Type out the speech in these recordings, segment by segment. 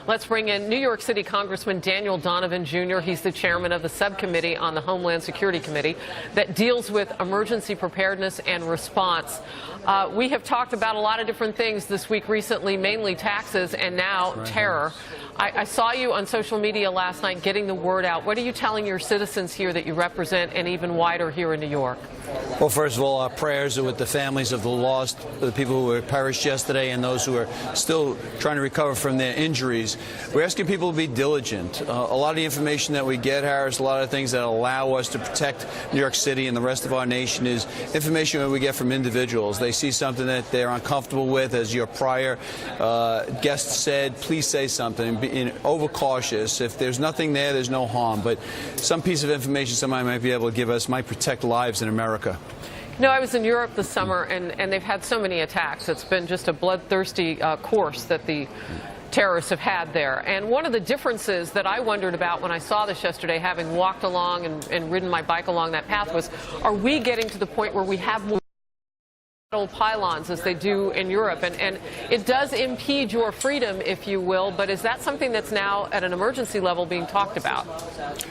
Let's bring in New York City Congressman Donovan Jr. He's the chairman of the subcommittee on the Homeland Security Committee that deals with emergency preparedness and response. We have talked about a lot of different things this week recently, mainly taxes and now terror. I saw you on social media last night getting the word out. What are you telling your citizens here that you represent and even wider here in New York? Well, first of all, our prayers are with the families of the lost, the people who were perished yesterday and those who are still trying to recover from their injuries. We're asking people to be diligent. A lot of the information that we get, Harris, a lot of things that allow us to protect New York City and the rest of our nation is information that we get from individuals. They see something that they're uncomfortable with. As your prior guest said, please say something. Be overcautious. If there's nothing there, there's no harm. But some piece of information somebody might be able to give us might protect lives in America. No, I was in Europe this summer, and they've had so many attacks. It's been just a bloodthirsty course that the terrorists have had there. And one of the differences that I wondered about when I saw this yesterday, having walked along and ridden my bike along that path, was, are we getting to the point where we have more pylons as they do in Europe? And it does impede your freedom, if you will, but is that something that's now at an emergency level being talked about?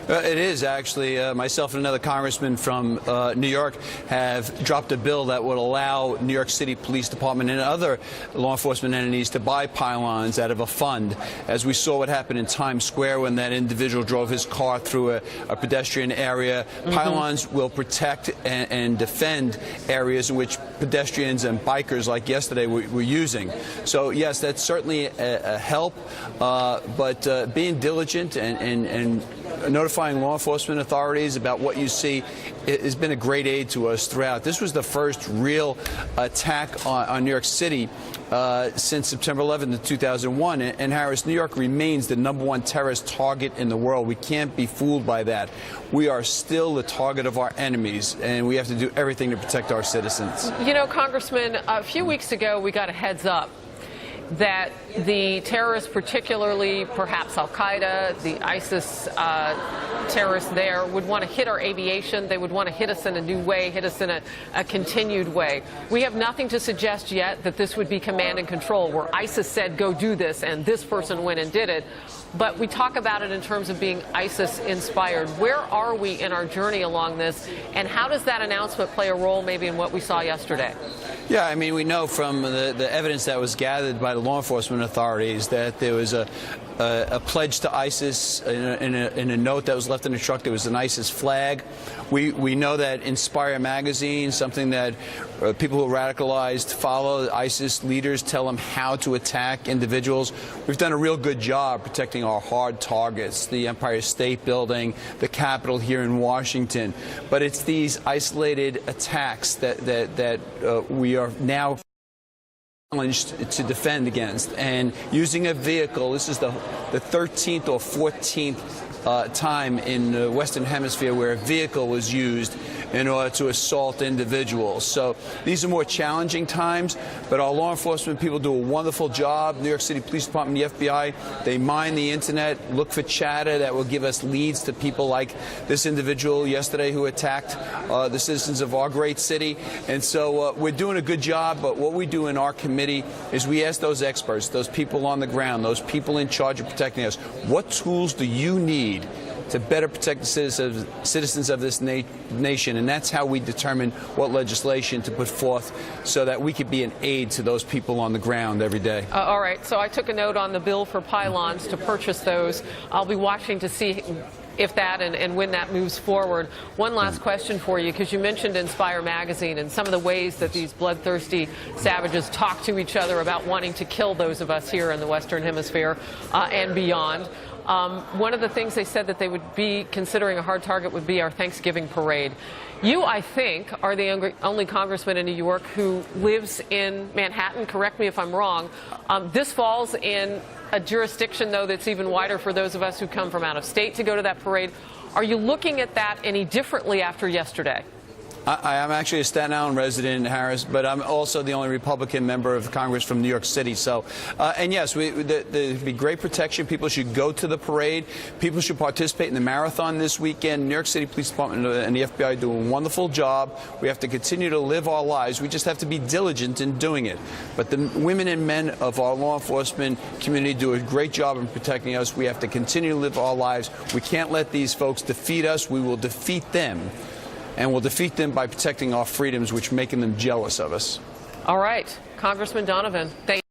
It is, actually. Myself and another congressman from New York have dropped a bill that would allow New York City Police Department and other law enforcement entities to buy pylons out of a fund, as we saw what happened in Times Square when that individual drove his car through a pedestrian area. Pylons will protect and defend areas in which pedestrians and bikers like yesterday were using. So yes, that's certainly a help, but being diligent and notifying law enforcement authorities about what you see has been a great aid to us throughout. This was the first real attack on New York City since September 11th of 2001. And Harris, New York remains the #1 terrorist target in the world. We can't be fooled by that. We are still the target of our enemies, and we have to do everything to protect our citizens. You know, Congressman, a few weeks ago we got a heads up that the terrorists, particularly perhaps al-Qaeda, the ISIS terrorists there, would want to hit our aviation. They would want to hit us in a new way, hit us in a continued way. We have nothing to suggest yet that this would be command and control, where ISIS said, go do this, and this person went and did it. But we talk about it in terms of being ISIS-inspired. Where are we in our journey along this, and how does that announcement play a role maybe in what we saw yesterday? Yeah, I mean, we know from the evidence that was gathered by the law enforcement authorities that there was a pledge to ISIS in a note that was left in the truck. There was an ISIS flag. We know that Inspire magazine, something that people who are radicalized follow, ISIS leaders tell them how to attack individuals. We've done a real good job protecting our hard targets, the Empire State Building, the Capitol here in Washington. But it's these isolated attacks that we are now challenged to defend against. And using a vehicle, this is the 13th or 14th time in the Western Hemisphere where a vehicle was used in order to assault individuals. So these are more challenging times, but our law enforcement people do a wonderful job. New York City Police Department, the FBI, they mine the internet, look for chatter that will give us leads to people like this individual yesterday who attacked the citizens of our great city. And so we're doing a good job, but what we do in our committee is we ask those experts, those people on the ground, those people in charge of protecting us, what tools do you need to better protect the citizens of this nation? And that's how we determine what legislation to put forth so that we could be an aid to those people on the ground every day. All right. So I took a note on the bill for pylons to purchase those. I'll be watching to see if that and when that moves forward. One last question for you, because you mentioned Inspire magazine and some of the ways that these bloodthirsty savages talk to each other about wanting to kill those of us here in the Western Hemisphere and beyond. One of the things they said that they would be considering a hard target would be our Thanksgiving parade. You, I think, are the only congressman in New York who lives in Manhattan. Correct me if I'm wrong. This falls in a jurisdiction, though, that's even wider for those of us who come from out of state to go to that parade. Are you looking at that any differently after yesterday? I am actually a Staten Island resident, Harris, but I'm also the only Republican member of Congress from New York City. So, and yes, there'd be great protection. People should go to the parade. People should participate in the marathon this weekend. New York City Police Department and the FBI do a wonderful job. We have to continue to live our lives. We just have to be diligent in doing it. But the women and men of our law enforcement community do a great job in protecting us. We have to continue to live our lives. We can't let these folks defeat us. We will defeat them. And we'll defeat them by protecting our freedoms, which making them jealous of us. All right. Congressman Donovan, thank you.